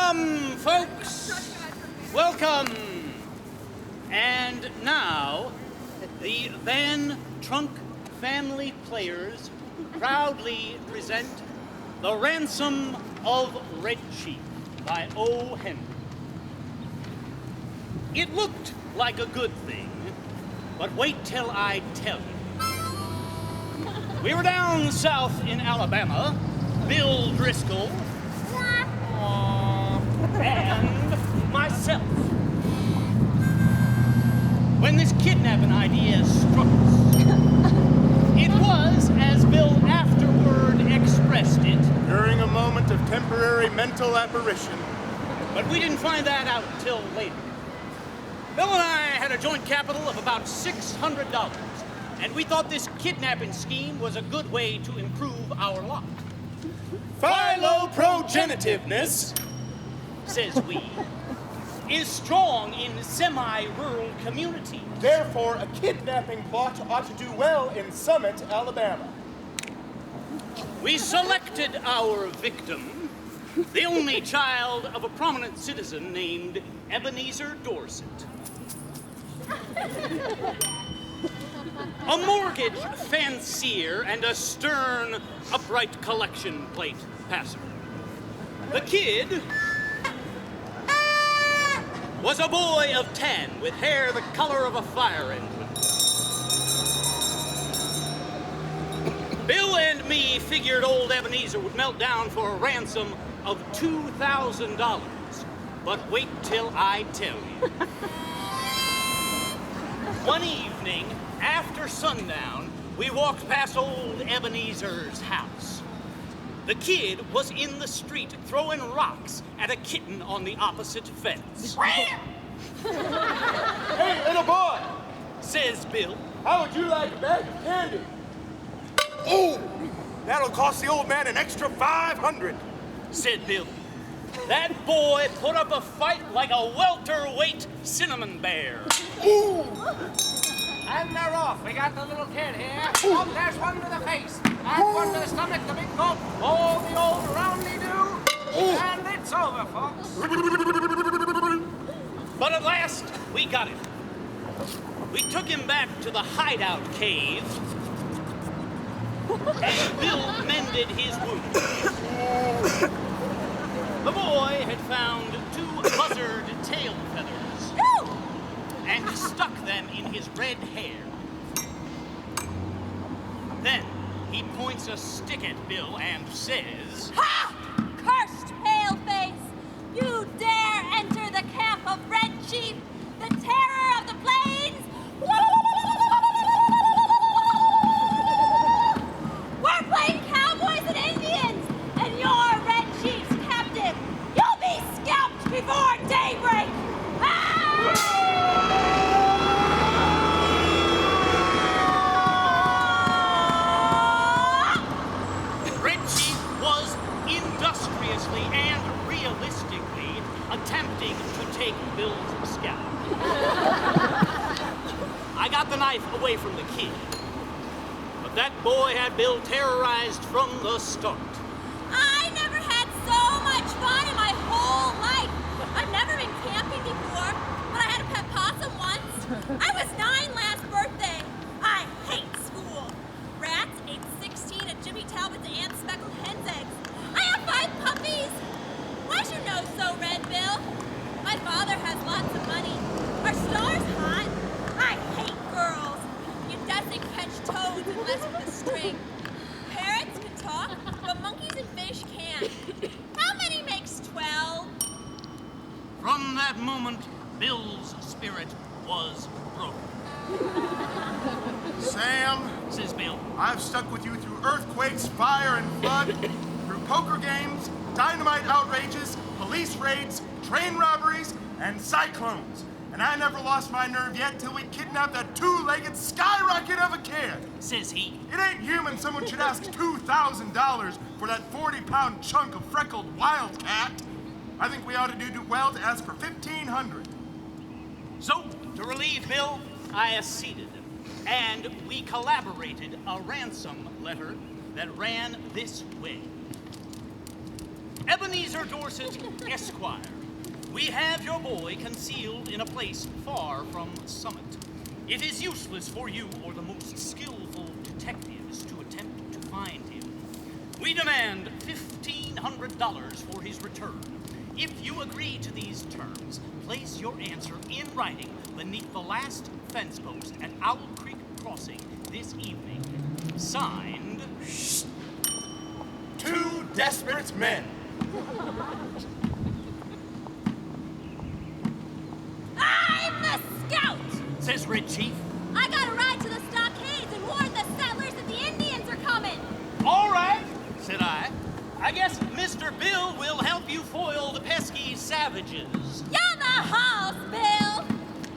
Welcome, folks. Welcome. And now, the Van Trunk family players proudly present The Ransom of Red Chief by O. Henry. It looked like a good thing, but wait till I tell you. We were down south in Alabama, Bill Driscoll, and myself, when this kidnapping idea struck us. It was, as Bill afterward expressed it, during a moment of temporary mental apparition. But we didn't find that out until later. Bill and I had a joint capital of about $600, and we thought this kidnapping scheme was a good way to improve our lot. Philoprogenitiveness, says we, is strong in semi-rural communities. Therefore, a kidnapping plot ought to do well in Summit, Alabama. We selected our victim, the only child of a prominent citizen named Ebenezer Dorset. A mortgage fancier and a stern, upright collection plate passer. The kid was a boy of 10 with hair the color of a fire engine. Bill and me figured old Ebenezer would melt down for a ransom of $2,000. But wait till I tell you. One evening, after sundown, we walked past old Ebenezer's house. The kid was in the street throwing rocks at a kitten on the opposite fence. Hey, little boy, says Bill. how would you like a bag of candy? Oh, that'll cost the old man an extra $500. Said Bill. That boy put up a fight like a welterweight cinnamon bear. Ooh. And they're off. We got the little kid here. Oh, there's one to the face. And one to the stomach, the big gulp. Oh, the old roundy-do. And it's over, folks. But at last, we got him. We took him back to the hideout cave, and Bill mended his wound. The boy had found 2 buzzard tail feathers and stuck them in his red hair. Then he points a stick at Bill and says, "Ha! Cursed paleface! You dare enter the camp of Red Chief, the terror of the plains? We're playing cowboys and Indians, and you're Red Chief's captive. You'll be scalped before daybreak! Ah!" Red Chief was industriously and realistically attempting to take Bill's scalp. I got the knife away from the kid, but that boy had Bill terrorized from the start. I never had so much fun in my whole life. I've never been camping before, but I had a pet possum once. I was 9 last birthday. I hate school. Rats ate 16 of Jimmy Talbot's aunt's speckled hen's eggs. I have 5 puppies. Why'd you know so, Red Bill? My father has lots of money. Our star's hot. I hate girls. It doesn't catch toads unless with a string. Parrots can talk, but monkeys and fish can't. How many makes 12? From that moment, Bill's spirit was broken. Sam, Says Bill. I've stuck with you through earthquakes, fire, and flood, through poker games, dynamite outrages, police raids, train robberies, and cyclones. And I never lost my nerve yet till we kidnapped that 2-legged skyrocket of a kid. Says he. It ain't human someone should ask $2,000 for that 40-pound chunk of freckled wildcat. I think we ought to do well to ask for $1,500. So, to relieve Bill, I acceded, and we collaborated a ransom letter that ran this way. Ebenezer Dorset, Esquire. We have your boy concealed in a place far from Summit. It is useless for you or the most skillful detectives to attempt to find him. We demand $1,500 for his return. If you agree to these terms, place your answer in writing beneath the last fence post at Owl Creek Crossing this evening. Signed, Two desperate men. I'm the scout! says Red Chief. I gotta ride to the stockades and warn the settlers that the Indians are coming. All right, said I. I guess Mr. Bill will help you foil the pesky savages. You're the house, Bill!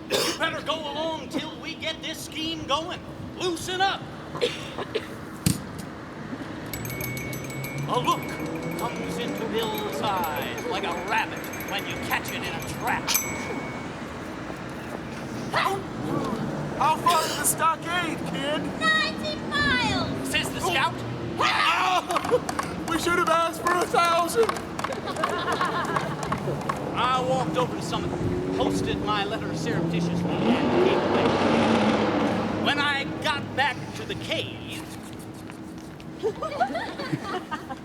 You better go along till we get this scheme going. Loosen up. A look comes into Bill's eyes like a rabbit when you catch it in a trap. How far to the stockade, kid? 90 miles! Says the scout. We should have asked for 1,000. I walked over to Summit, posted my letter surreptitiously, and came away. When I got back to the cave,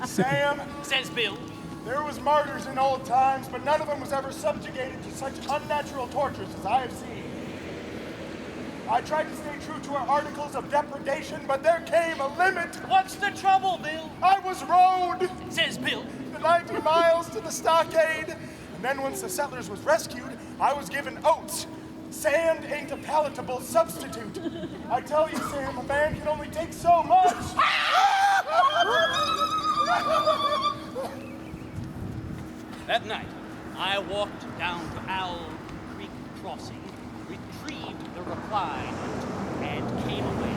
Sam, says Bill, there was martyrs in old times, but none of them was ever subjugated to such unnatural tortures as I have seen. I tried to stay true to our articles of depredation, but there came a limit. what's the trouble, Bill? I was rowed Says Bill. the 90 miles to the stockade, and then once the settlers was rescued, I was given oats. Sand ain't a palatable substitute. I tell you, Sam, a man can only take so much. That night, I walked down to Owl Creek Crossing, retrieved the reply note, and came away.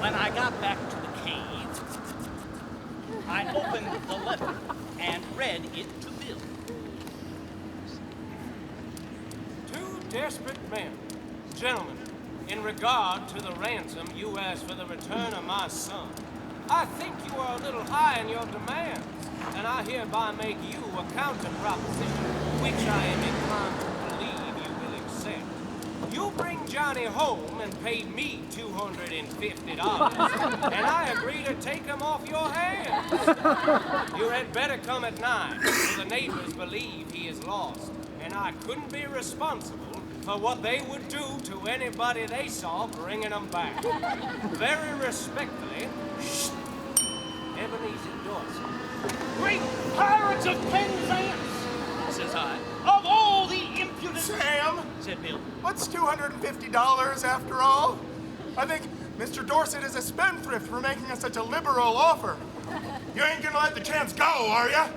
When I got back to the cave, I opened the letter and read it to Bill. Two desperate men. Gentlemen, in regard to the ransom you asked for the return of my son, I think you are a little high in your demands, and I hereby make you a counter proposition, which I am inclined to believe you will accept. You bring Johnny home and pay me $250, and I agree to take him off your hands. You had better come at 9, for the neighbors believe he is lost, and I couldn't be responsible for what they would do to anybody they saw bringing them back. Very respectfully, Ebenezer Dorset. Great pirates of Penzance, says I. Of all the impudent... Sam, said Bill. what's $250 after all? I think Mr. Dorset is a spendthrift for making us such a liberal offer. You ain't gonna let the chance go, are ya?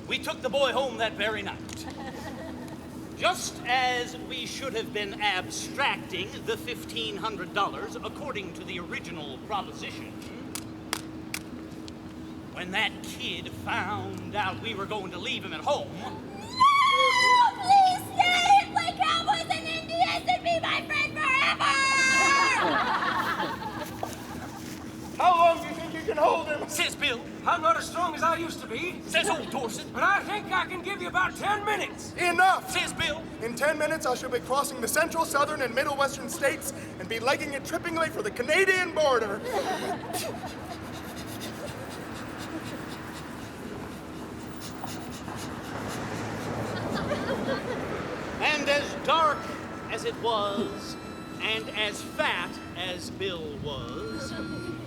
We took the boy home that very night. Just as we should have been abstracting the $1,500 according to the original proposition, when that kid found out we were going to leave him at home... No! Please stay and play cowboys and Indians and be my friend forever! How long do you think you can hold him? Says Bill. I'm not as strong as I used to be, Says old Dorset. but I think I can give you about 10 minutes. Enough! Says Bill. In 10 minutes, I shall be crossing the central, southern, and middle western states and be legging it trippingly for the Canadian border. And as dark as it was, and as fat as Bill was,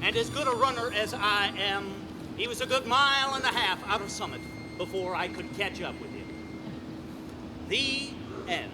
and as good a runner as I am, he was a good mile and a half out of Summit before I could catch up with him. The end.